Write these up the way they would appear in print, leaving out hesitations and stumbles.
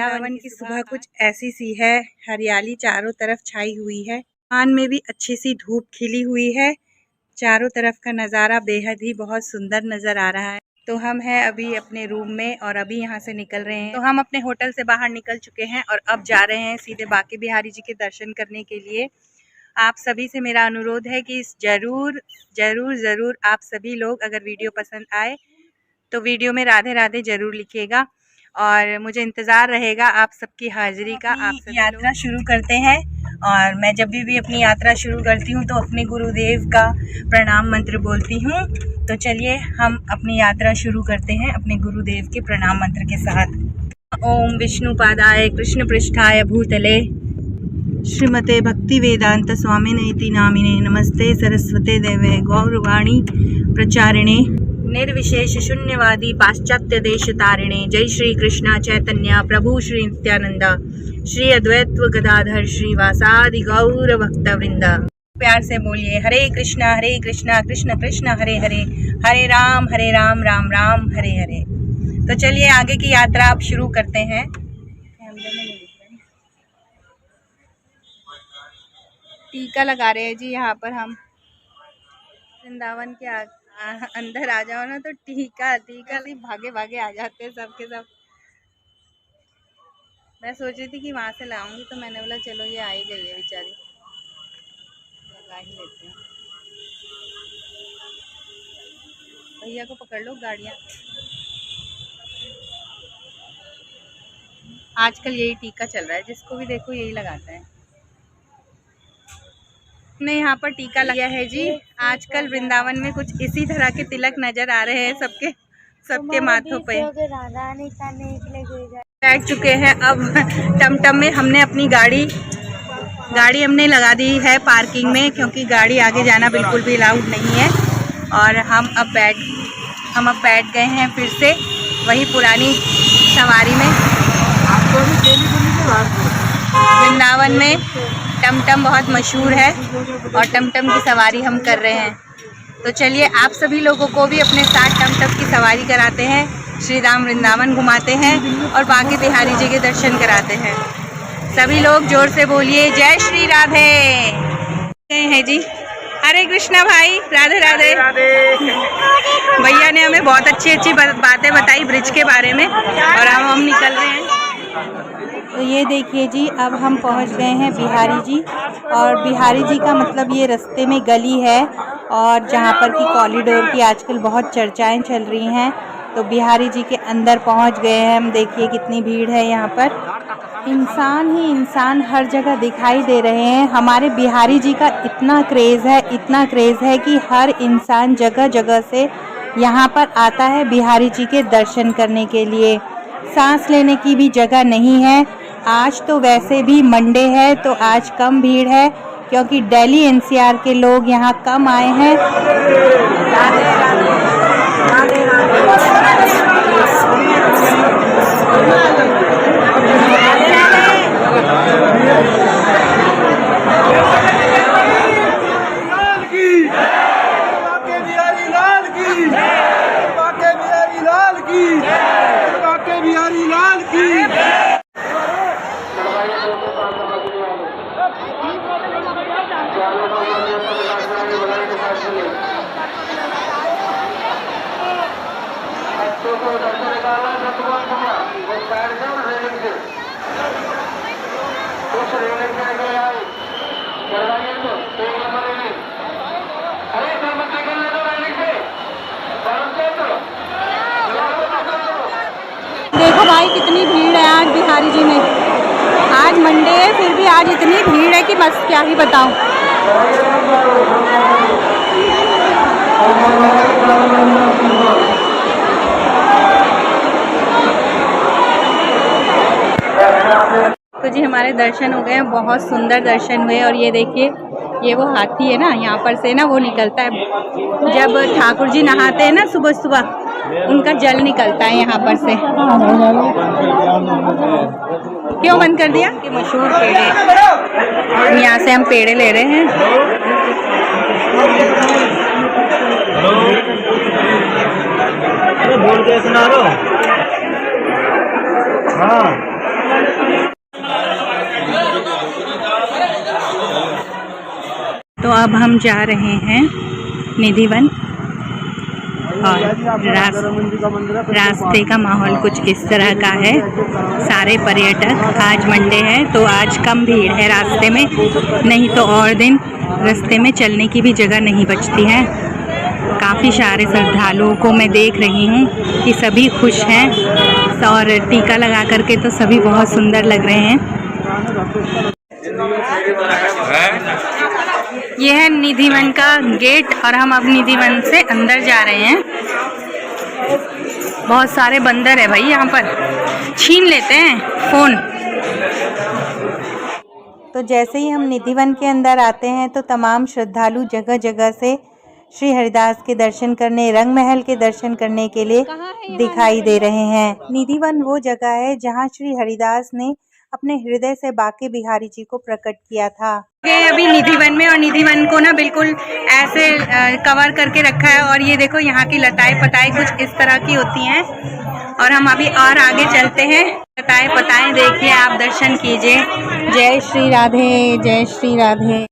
वृंदावन की सुबह कुछ ऐसी सी है, हरियाली चारों तरफ छाई हुई है, आसमान में भी अच्छी सी धूप खिली हुई है, चारों तरफ का नज़ारा बेहद ही बहुत सुंदर नज़र आ रहा है। तो हम हैं अभी अपने रूम में और अभी यहाँ से निकल रहे हैं। तो हम अपने होटल से बाहर निकल चुके हैं और अब जा रहे हैं सीधे बांके बिहारी जी के दर्शन करने के लिए। आप सभी से मेरा अनुरोध है कि ज़रूर ज़रूर ज़रूर आप सभी लोग अगर वीडियो पसंद आए तो वीडियो में राधे राधे ज़रूर लिखिएगा और मुझे इंतज़ार रहेगा आप सबकी हाजिरी का। आप सभी यात्रा शुरू करते हैं और मैं जब भी अपनी यात्रा शुरू करती हूँ तो अपने गुरुदेव का प्रणाम मंत्र बोलती हूँ। तो चलिए हम अपनी यात्रा शुरू करते हैं अपने गुरुदेव के प्रणाम मंत्र के साथ। ओम विष्णुपादाय कृष्ण पृष्ठाय भूतले श्रीमते भक्ति वेदांत स्वामिने इति नामिने नमस्ते सरस्वते देवे गौरवाणी प्रचारिणे निर्विशेष शून्यवादी पाश्चात्य देश तारिणे। जय श्री कृष्णा चैतन्य प्रभु श्री नित्यानंदा श्री अद्वैत गदाधर श्रीवासादि गौर भक्त वृंदा। प्यार से बोलिए हरे कृष्णा कृष्ण कृष्ण हरे हरे, हरे राम राम राम हरे हरे। तो चलिए आगे की यात्रा आप शुरू करते हैं। टीका लगा रहे हैं जी यहाँ पर हम। वृंदावन के अंदर आ जाओ ना तो टीका भी भागे भागे आ जाते हैं सबके सब। मैं सोच रही थी कि वहाँ से लाऊंगी तो मैंने बोला चलो ये आ ही गई है बेचारी, लगा ही लेते हैं। भैया को पकड़ लो गाड़ियाँ। आजकल यही टीका चल रहा है, जिसको भी देखो यही लगाता है। हमने यहाँ पर टीका लगाया है जी। आजकल वृंदावन में कुछ इसी तरह के तिलक नजर आ रहे हैं सबके माथों पे। बैठ चुके हैं अब टमटम में। हमने अपनी गाड़ी हमने लगा दी है पार्किंग में, क्योंकि गाड़ी आगे जाना बिल्कुल भी अलाउड नहीं है। और हम अब बैठ गए हैं फिर से वही पुरानी सवारी में। वृंदावन में टमटम बहुत मशहूर है और टमटम की सवारी हम कर रहे हैं। तो चलिए आप सभी लोगों को भी अपने साथ टमटम की सवारी कराते हैं, श्री राम वृंदावन घुमाते हैं और बांके बिहारी जी के दर्शन कराते हैं। सभी लोग जोर से बोलिए जय श्री राधे। हैं जी, हरे कृष्णा भाई, राधे राधे। भैया ने हमें बहुत अच्छी बातें बताई ब्रिज के बारे में और अब हम निकल रहे हैं। तो ये देखिए जी, अब हम पहुंच गए हैं बिहारी जी। और बिहारी जी का मतलब ये रास्ते में गली है और जहां पर की कॉरिडोर की आजकल बहुत चर्चाएं चल रही हैं। तो बिहारी जी के अंदर पहुंच गए हैं हम। देखिए कितनी भीड़ है यहाँ पर, इंसान ही इंसान हर जगह दिखाई दे रहे हैं। हमारे बिहारी जी का इतना क्रेज़ है कि हर इंसान जगह जगह से यहाँ पर आता है बिहारी जी के दर्शन करने के लिए। सांस लेने की भी जगह नहीं है। आज तो वैसे भी मंडे है तो आज कम भीड़ है, क्योंकि दिल्ली एनसीआर के लोग यहाँ कम आए हैं। राधे राधे राधे देखो भाई कितनी भीड़ है आज बिहारी जी में। आज मंडे है फिर भी आज इतनी भीड़ है कि बस क्या ही बताऊं। तो जी हमारे दर्शन हो गए हैं, बहुत सुंदर दर्शन हुए। और ये देखिए ये वो हाथी है ना, यहाँ पर से ना वो निकलता है जब ठाकुर जी नहाते हैं ना सुबह सुबह, उनका जल निकलता है यहाँ पर से। क्यों बंद कर दिया? कि मशहूर पेड़े, यहाँ से हम पेड़े ले रहे हैं। बोल के सुना दो। हाँ अब हम जा रहे हैं निधिवन और रास्ते का माहौल कुछ इस तरह का है। सारे पर्यटक, आज मंडे है तो आज कम भीड़ है रास्ते में, नहीं तो और दिन रास्ते में चलने की भी जगह नहीं बचती है। काफ़ी सारे श्रद्धालुओं को मैं देख रही हूँ कि सभी खुश हैं और टीका लगा करके तो सभी बहुत सुंदर लग रहे हैं। यह है निधिवन का गेट और हम अब निधिवन से अंदर जा रहे हैं। बहुत सारे बंदर है भाई यहाँ पर, छीन लेते हैं फ़ोन। तो जैसे ही हम निधिवन के अंदर आते हैं तो तमाम श्रद्धालु जगह जगह से श्री हरिदास के दर्शन करने, रंग महल के दर्शन करने के लिए दिखाई दे रहे हैं। निधिवन वो जगह है जहाँ श्री हरिदास ने अपने हृदय से बांके बिहारी जी को प्रकट किया था। अभी निधिवन में, और निधिवन को ना बिल्कुल ऐसे कवर करके रखा है और ये देखो यहाँ की लताएं पताएं कुछ इस तरह की होती हैं। और हम अभी और आगे चलते हैं, लताएं पताएं देखिए, आप दर्शन कीजिए। जय श्री राधे, जय श्री राधे।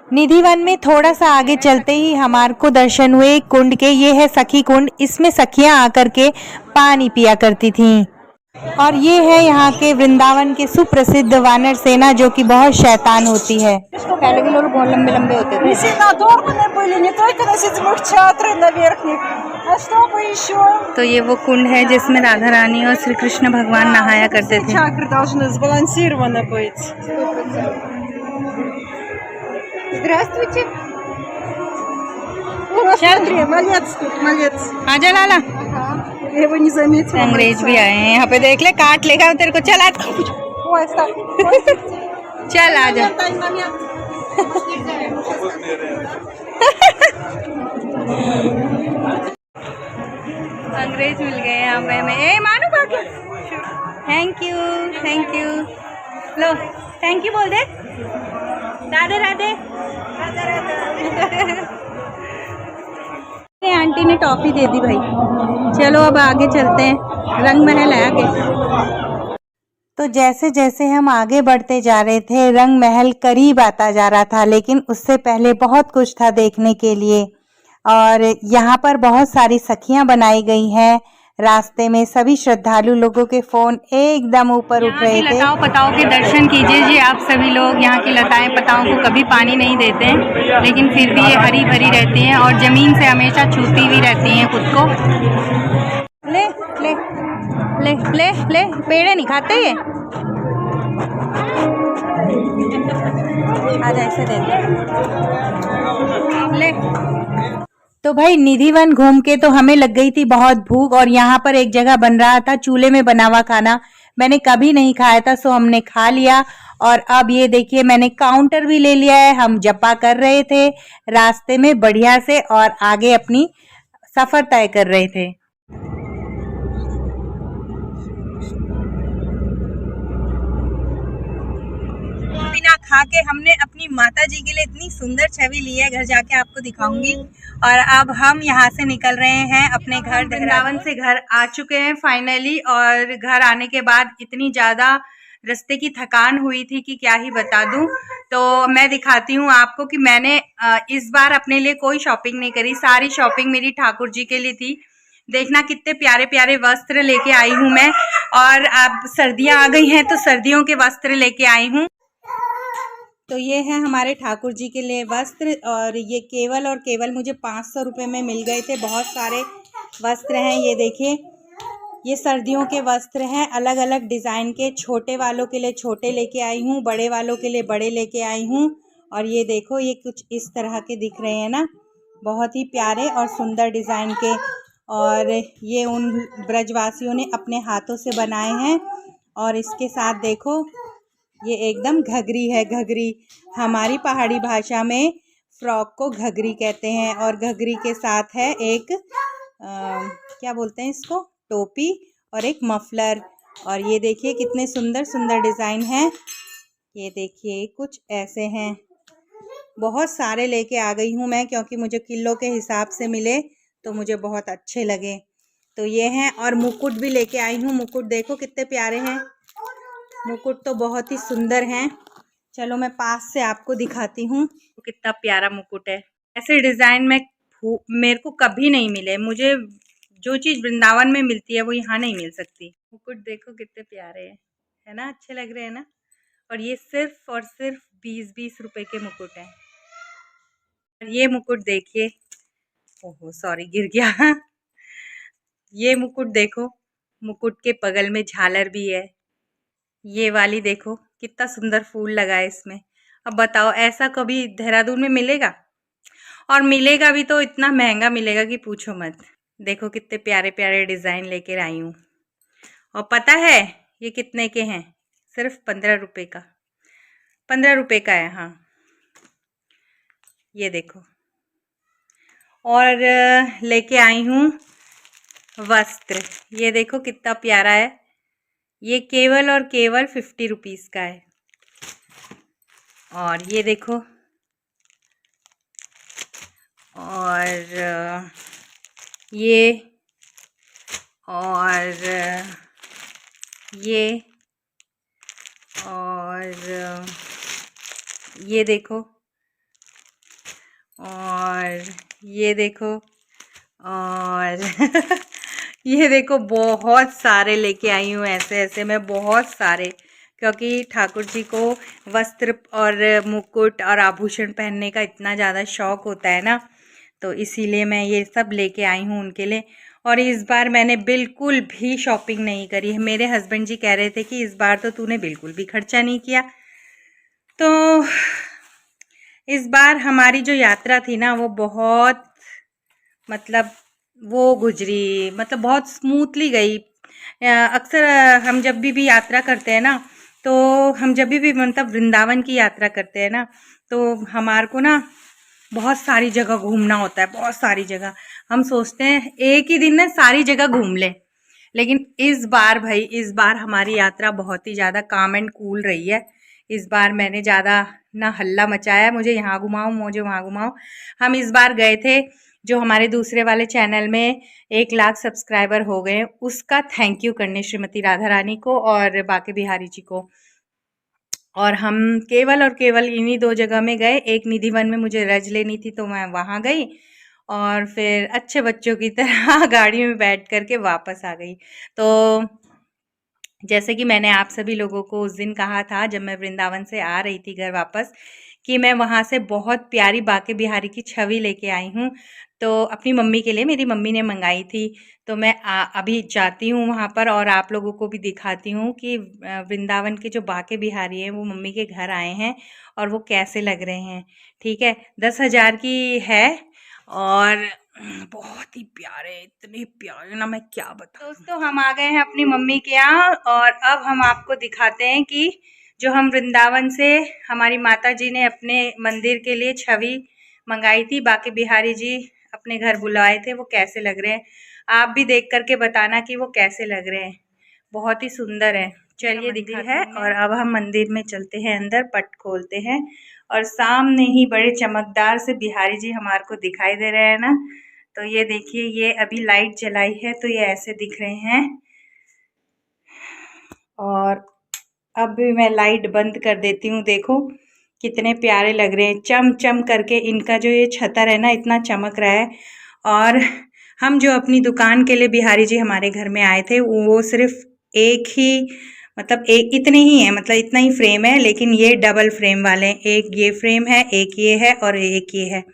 निधिवन में थोड़ा सा आगे चलते ही हमारे को दर्शन हुए कुंड के। ये है सखी कुंड, इसमें सखियां आकर के पानी पिया करती थीं। और ये है यहाँ के वृंदावन के सुप्रसिद्ध वानर सेना, जो कि बहुत शैतान होती है। पहले के लोग बहुत लंबे लंबे होते थे। तो ये वो कुंड है जिसमें राधा रानी और श्री कृष्ण भगवान नहाया करते थे। Здравствуйте. आजा लाला, Я его не заметила. अंग्रेज भी आए हैं यहाँ पे, देख ले, काट लेगा तेरे को। चल आज Ой, стоп. चल आजा। अंग्रेज मिल गए यहाँ पे हमें। ए मानू बाकी, thank you, thank you. Low thank you बोल दे। राधे राधे। आंटी ने टॉफी दे दी भाई। चलो अब आगे चलते हैं, रंग महल है आगे। तो जैसे जैसे हम आगे बढ़ते जा रहे थे, रंग महल करीब आता जा रहा था, लेकिन उससे पहले बहुत कुछ था देखने के लिए। और यहाँ पर बहुत सारी सखियाँ बनाई गई हैं। रास्ते में सभी श्रद्धालु लोगों के फोन एकदम ऊपर उठ रहे थे। लताओं पताओं के दर्शन कीजिए जी आप सभी लोग। यहाँ की लताएं पताओं को कभी पानी नहीं देते हैं, लेकिन फिर भी ये हरी भरी रहती हैं और जमीन से हमेशा छूती हुई रहती हैं खुद को। ले ले ले ले ले, पेड़े नहीं खाते ये। आजा ऐसे दे ले। तो भाई निधिवन घूम के तो हमें लग गई थी बहुत भूख, और यहाँ पर एक जगह बन रहा था चूल्हे में बना हुआ खाना। मैंने कभी नहीं खाया था, सो हमने खा लिया। और अब ये देखिए मैंने काउंटर भी ले लिया है। हम जपा कर रहे थे रास्ते में बढ़िया से, और आगे अपनी सफर तय कर रहे थे। बिना खा के हमने अपनी माता जी के लिए इतनी सुंदर छवि ली है, घर जाके आपको दिखाऊंगी। और अब हम यहाँ से निकल रहे हैं अपने घर। वृंदावन से घर आ चुके हैं फाइनली, और घर आने के बाद इतनी ज़्यादा रास्ते की थकान हुई थी कि क्या ही बता दूं। तो मैं दिखाती हूँ आपको कि मैंने इस बार अपने लिए कोई शॉपिंग नहीं करी, सारी शॉपिंग मेरी ठाकुर जी के लिए थी। देखना कितने प्यारे प्यारे वस्त्र लेके आई हूँ मैं। और अब सर्दियाँ आ गई हैं तो सर्दियों के वस्त्र लेके आई हूँ। तो ये है हमारे ठाकुर जी के लिए वस्त्र, और ये केवल और केवल मुझे 500 रुपये में मिल गए थे। बहुत सारे वस्त्र हैं, ये देखिए, ये सर्दियों के वस्त्र हैं, अलग अलग डिज़ाइन के। छोटे वालों के लिए छोटे लेके आई हूँ, बड़े वालों के लिए बड़े लेके आई हूँ। और ये देखो, ये कुछ इस तरह के दिख रहे हैं ना, बहुत ही प्यारे और सुंदर डिज़ाइन के। और ये उन ब्रजवासियों ने अपने हाथों से बनाए हैं। और इसके साथ देखो, ये एकदम घघरी है। घघरी हमारी पहाड़ी भाषा में फ्रॉक को घघरी कहते हैं। और घघरी के साथ है एक क्या बोलते हैं इसको, टोपी और एक मफलर। और ये देखिए कितने सुंदर सुंदर डिज़ाइन हैं। ये देखिए कुछ ऐसे हैं। बहुत सारे लेके आ गई हूँ मैं, क्योंकि मुझे किलो के हिसाब से मिले तो मुझे बहुत अच्छे लगे। तो ये हैं, और मुकुट भी लेके आई हूँ। मुकुट देखो कितने प्यारे हैं, मुकुट तो बहुत ही सुंदर हैं। चलो मैं पास से आपको दिखाती हूँ तो कितना प्यारा मुकुट है। ऐसे डिज़ाइन में मेरे को कभी नहीं मिले। मुझे जो चीज़ वृंदावन में मिलती है वो यहाँ नहीं मिल सकती। मुकुट देखो कितने प्यारे हैं, है ना? अच्छे लग रहे हैं ना? और ये सिर्फ और सिर्फ 20-20 रुपए के मुकुट हैं। और ये मुकुट देखिए, ओहो सॉरी गिर गया। ये मुकुट देखो, मुकुट के बगल में झालर भी है। ये वाली देखो कितना सुंदर फूल लगा है इसमें। अब बताओ ऐसा कभी देहरादून में मिलेगा? और मिलेगा भी तो इतना महंगा मिलेगा कि पूछो मत। देखो कितने प्यारे प्यारे डिज़ाइन लेकर आई हूँ। और पता है ये कितने के हैं? सिर्फ 15 रुपए का। 15 रुपए का है, हाँ। ये देखो। और लेके आई हूँ वस्त्र। ये देखो कितना प्यारा है। ये केवल और केवल 50 रुपीज़ का है। और ये देखो, और ये, और ये, और ये देखो, और ये देखो, और ये देखो बहुत सारे लेके आई हूँ। ऐसे ऐसे मैं बहुत सारे, क्योंकि ठाकुर जी को वस्त्र और मुकुट और आभूषण पहनने का इतना ज़्यादा शौक होता है ना, तो इसीलिए मैं ये सब लेके आई हूँ उनके लिए। और इस बार मैंने बिल्कुल भी शॉपिंग नहीं करी है। मेरे हस्बैंड जी कह रहे थे कि इस बार तो तूने बिल्कुल भी खर्चा नहीं किया। तो इस बार हमारी जो यात्रा थी ना वो बहुत, मतलब वो गुजरी, मतलब बहुत स्मूथली गई। अक्सर हम जब भी यात्रा करते हैं ना, तो हम जब भी मतलब वृंदावन की यात्रा करते हैं ना, तो हमारे को ना बहुत सारी जगह घूमना होता है, बहुत सारी जगह। हम सोचते हैं एक ही दिन में सारी जगह घूम लें, लेकिन इस बार भाई, इस बार हमारी यात्रा बहुत ही ज़्यादा काम एंड कूल रही है। इस बार मैंने ज़्यादा ना हल्ला मचाया, मुझे यहाँ घुमाओ मुझे वहाँ घुमाओ। हम इस बार गए थे, जो हमारे दूसरे वाले चैनल में 1 लाख सब्सक्राइबर हो गए, उसका थैंक यू करने श्रीमती राधा रानी को और बाके बिहारी जी को। और हम केवल और केवल इन्हीं 2 जगह में गए। एक निधिवन में मुझे रज लेनी थी तो मैं वहाँ गई, और फिर अच्छे बच्चों की तरह गाड़ी में बैठ कर के वापस आ गई। तो जैसे कि मैंने आप सभी लोगों को उस दिन कहा था जब मैं वृंदावन से आ रही थी घर वापस, कि मैं वहाँ से बहुत प्यारी बाके बिहारी की छवि लेके आई हूँ। तो अपनी मम्मी के लिए, मेरी मम्मी ने मंगाई थी, तो मैं अभी जाती हूँ वहाँ पर और आप लोगों को भी दिखाती हूँ कि वृंदावन के जो बाके बिहारी हैं वो मम्मी के घर आए हैं और वो कैसे लग रहे हैं। ठीक है, 10,000 की है और बहुत ही प्यारे, इतने प्यारे ना मैं क्या बताऊं। दोस्तों हम आ गए हैं अपनी मम्मी के यहाँ, और अब हम आपको दिखाते हैं कि जो हम वृंदावन से हमारी माता जी ने अपने मंदिर के लिए छवि मंगाई थी, बाके बिहारी जी अपने घर बुलाए थे, वो कैसे लग रहे हैं। आप भी देख करके बताना कि वो कैसे लग रहे हैं, बहुत ही सुंदर है। चलिए दिखाते हैं। और अब हम मंदिर में चलते हैं, अंदर पट खोलते हैं, और सामने ही बड़े चमकदार से बिहारी जी हमारे को दिखाई दे रहे हैं ना। तो ये देखिए, ये अभी लाइट जलाई है तो ये ऐसे दिख रहे हैं, और अब भी मैं लाइट बंद कर देती हूँ। देखो कितने प्यारे लग रहे हैं, चम चम करके। इनका जो ये छतर है ना इतना चमक रहा है। और हम जो अपनी दुकान के लिए बिहारी जी हमारे घर में आए थे, वो सिर्फ एक ही, मतलब एक इतने ही है, मतलब इतना ही फ्रेम है, लेकिन ये डबल फ्रेम वाले हैं। एक ये फ्रेम है, एक ये है और एक ये है।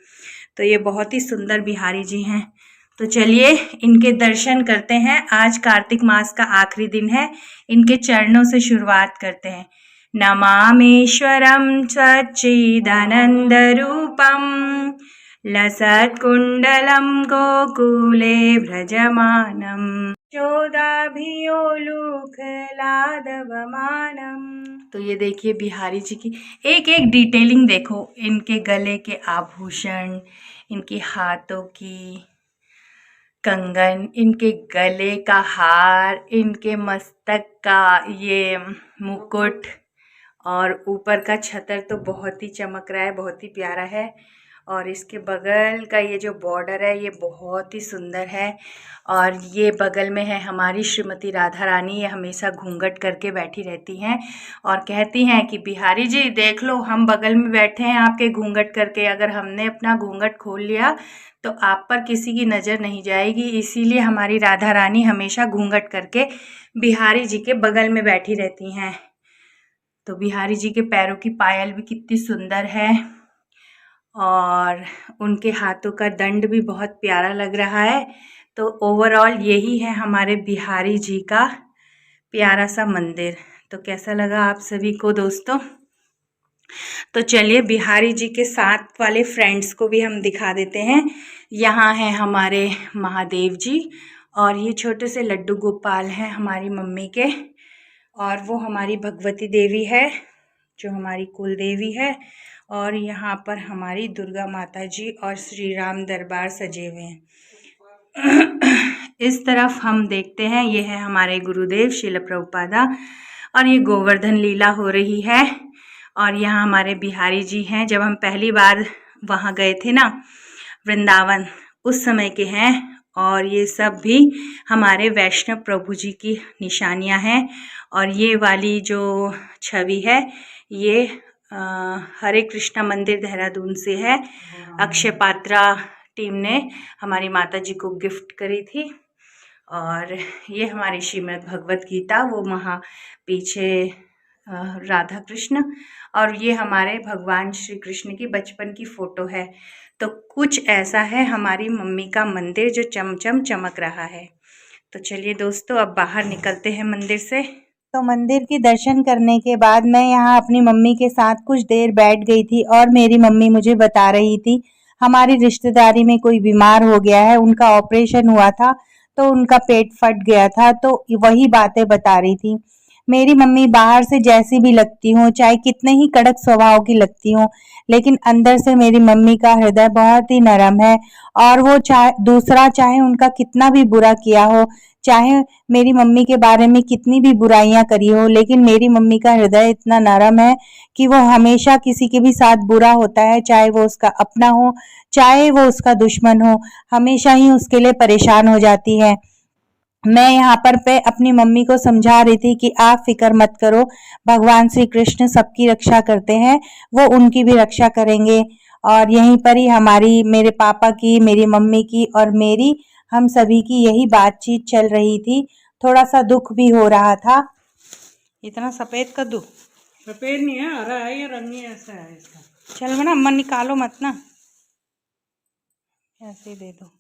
तो ये बहुत ही सुंदर बिहारी जी हैं। तो चलिए इनके दर्शन करते हैं। आज कार्तिक मास का आखिरी दिन है, इनके चरणों से शुरुआत करते हैं। नमामीश्वरं सच्चिदानन्दरूपं लसत्कुण्डलं गोकुले व्रजमानं यशोदाभियोलुखलादवमानं। तो ये देखिए बिहारी जी की एक एक डिटेलिंग देखो, इनके गले के आभूषण, इनके हाथों की कंगन, इनके गले का हार, इनके मस्तक का ये मुकुट, और ऊपर का छतर तो बहुत ही चमक रहा है, बहुत ही प्यारा है। और इसके बगल का ये जो बॉर्डर है ये बहुत ही सुंदर है। और ये बगल में है हमारी श्रीमती राधा रानी, ये हमेशा घूंघट करके बैठी रहती हैं और कहती हैं कि बिहारी जी देख लो, हम बगल में बैठे हैं आपके घूंघट करके, अगर हमने अपना घूंघट खोल लिया तो आप पर किसी की नज़र नहीं जाएगी। इसीलिए हमारी राधा रानी हमेशा घूंघट करके बिहारी जी के बगल में बैठी रहती हैं। तो बिहारी जी के पैरों की पायल भी कितनी सुंदर है और उनके हाथों का दंड भी बहुत प्यारा लग रहा है। तो ओवरऑल यही है हमारे बिहारी जी का प्यारा सा मंदिर। तो कैसा लगा आप सभी को दोस्तों? तो चलिए बिहारी जी के साथ वाले फ्रेंड्स को भी हम दिखा देते हैं। यहाँ हैं हमारे महादेव जी और ये छोटे से लड्डू गोपाल हैं हमारी मम्मी के, और वो हमारी भगवती देवी है जो हमारी कुल देवी है। और यहाँ पर हमारी दुर्गा माता जी और श्री राम दरबार सजे हुए हैं। इस तरफ हम देखते हैं, ये है हमारे गुरुदेव श्रील प्रभुपादा और ये गोवर्धन लीला हो रही है। और यहाँ हमारे बिहारी जी हैं, जब हम पहली बार वहाँ गए थे ना वृंदावन, उस समय के हैं। और ये सब भी हमारे वैष्णव प्रभु जी की निशानियाँ हैं। और ये वाली जो छवि है ये हरे कृष्णा मंदिर देहरादून से है। अक्षय पात्रा टीम ने हमारी माता जी को गिफ्ट करी थी। और ये हमारी श्रीमद् भगवत गीता, वो वहाँ पीछे राधा कृष्ण, और ये हमारे भगवान श्री कृष्ण की बचपन की फ़ोटो है। तो कुछ ऐसा है हमारी मम्मी का मंदिर जो चमचम चमक रहा है। तो चलिए दोस्तों अब बाहर निकलते हैं मंदिर से। तो मंदिर के दर्शन करने के बाद मैं यहाँ अपनी मम्मी के साथ कुछ देर बैठ गई थी और मेरी मम्मी मुझे बता रही थी हमारी रिश्तेदारी में कोई बीमार हो गया है, उनका ऑपरेशन हुआ था तो उनका पेट फट गया था, तो वही बातें बता रही थी। मेरी मम्मी बाहर से जैसी भी लगती हो, चाहे कितने ही कड़क स्वभाव की लगती हो, लेकिन अंदर से मेरी मम्मी का हृदय बहुत ही नरम है। और वो चाहे उनका कितना भी बुरा किया हो, चाहे मेरी मम्मी के बारे में कितनी भी बुराइयां करी हो, लेकिन मेरी मम्मी का हृदय इतना नरम है कि वो हमेशा किसी के भी साथ बुरा होता है, चाहे वो उसका अपना हो चाहे वो उसका दुश्मन हो, हमेशा ही उसके लिए परेशान हो जाती है। मैं यहाँ पर पे अपनी मम्मी को समझा रही थी कि आप फिक्र मत करो, भगवान श्री कृष्ण सबकी रक्षा करते हैं, वो उनकी भी रक्षा करेंगे। और यहीं पर ही हमारी, मेरे पापा की, मेरी मम्मी की और मेरी, हम सभी की यही बातचीत चल रही थी। थोड़ा सा दुख भी हो रहा था। इतना सफेद कद्दू सफेद नहीं है, हरा है, ये रंग ही ऐसा है इसका। चल ना अम्मा, निकालो मत ना, ऐसे ही दे दो।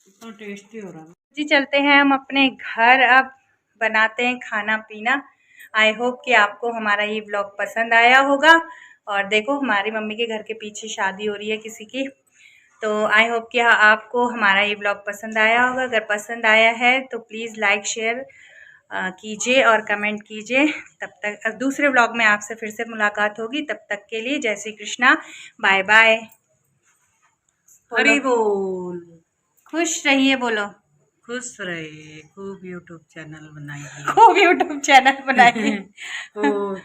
इतना टेस्टी हो रहा है जी। चलते हैं हम अपने घर, अब बनाते हैं खाना पीना। आई होप कि आपको हमारा ये व्लॉग पसंद आया होगा। और देखो हमारी मम्मी के घर के पीछे शादी हो रही है किसी की। तो आई होप कि आपको हमारा ये व्लॉग पसंद आया होगा। अगर पसंद आया है तो प्लीज़ लाइक शेयर कीजिए और कमेंट कीजिए। तब तक दूसरे व्लॉग में आपसे फिर से मुलाकात होगी। तब तक के लिए जय श्री कृष्णा, बाय बाय। हरी बोल। खुश रहिए, बोलो। खुश रहे, खूब यूट्यूब चैनल बनाइए, खूब यूट्यूब चैनल बनाइए, खूब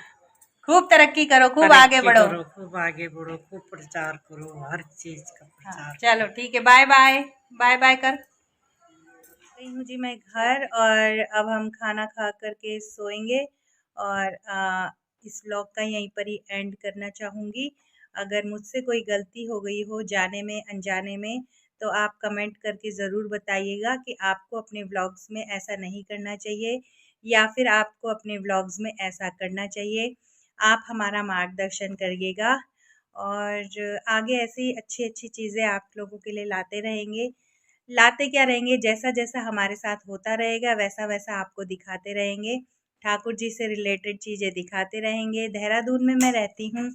खूब तरक्की करो, खूब आगे बढ़ो, खूब आगे बढ़ो, खूब प्रचार करो, हर चीज का प्रचार। हाँ, चलो ठीक है, बाय बाय। बाय बाय कर गई हूँ जी मैं घर, और अब हम खाना खा करके सोएंगे। और इस व्लॉग का यहीं पर ही एंड करना चाहूँगी। अगर मुझसे कोई गलती हो गई हो जाने में अनजाने में, तो आप कमेंट करके ज़रूर बताइएगा कि आपको अपने व्लॉग्स में ऐसा नहीं करना चाहिए या फिर आपको अपने व्लॉग्स में ऐसा करना चाहिए। आप हमारा मार्गदर्शन करिएगा और आगे ऐसी अच्छी अच्छी चीज़ें आप लोगों के लिए लाते रहेंगे। लाते क्या रहेंगे, जैसा जैसा हमारे साथ होता रहेगा वैसा वैसा आपको दिखाते रहेंगे। ठाकुर जी से रिलेटेड चीज़ें दिखाते रहेंगे। देहरादून में मैं रहती हूँ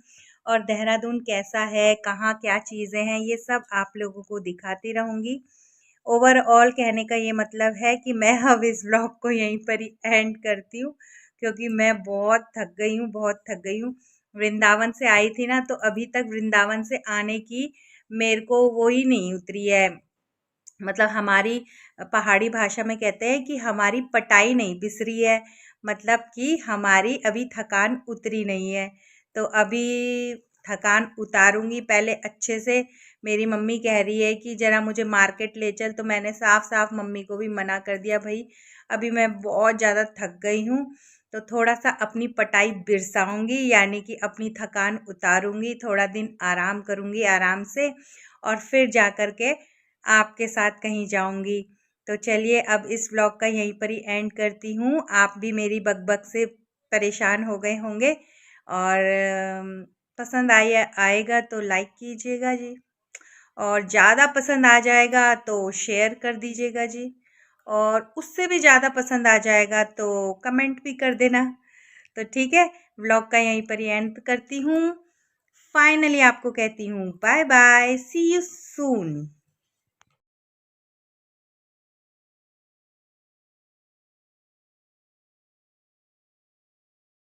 और देहरादून कैसा है, कहाँ क्या चीज़ें हैं, ये सब आप लोगों को दिखाती रहूँगी। ओवरऑल कहने का ये मतलब है कि मैं अब इस व्लॉग को यहीं पर ही एंड करती हूँ, क्योंकि मैं बहुत थक गई हूँ, बहुत थक गई हूँ। वृंदावन से आई थी ना, तो अभी तक वृंदावन से आने की मेरे को वो ही नहीं उतरी है। मतलब हमारी पहाड़ी भाषा में कहते हैं कि हमारी पटाई नहीं बिसरी है, मतलब कि हमारी अभी थकान उतरी नहीं है। तो अभी थकान उतारूंगी पहले अच्छे से। मेरी मम्मी कह रही है कि ज़रा मुझे मार्केट ले चल, तो मैंने साफ साफ मम्मी को भी मना कर दिया, भाई अभी मैं बहुत ज़्यादा थक गई हूँ, तो थोड़ा सा अपनी पटाई बिरसाऊंगी, यानी कि अपनी थकान उतारूंगी, थोड़ा दिन आराम करूंगी आराम से, और फिर जा कर के आपके साथ कहीं जाऊंगी। तो चलिए अब इस व्लॉग का यहीं पर ही एंड करती हूँ। आप भी मेरी बकबक से परेशान हो गए होंगे, और पसंद आएगा तो लाइक कीजिएगा जी, और ज़्यादा पसंद आ जाएगा तो शेयर कर दीजिएगा जी, और उससे भी ज़्यादा पसंद आ जाएगा तो कमेंट भी कर देना। तो ठीक है, व्लॉग का यहीं पर ही एंड करती हूँ। फाइनली आपको कहती हूँ bye bye, see you soon.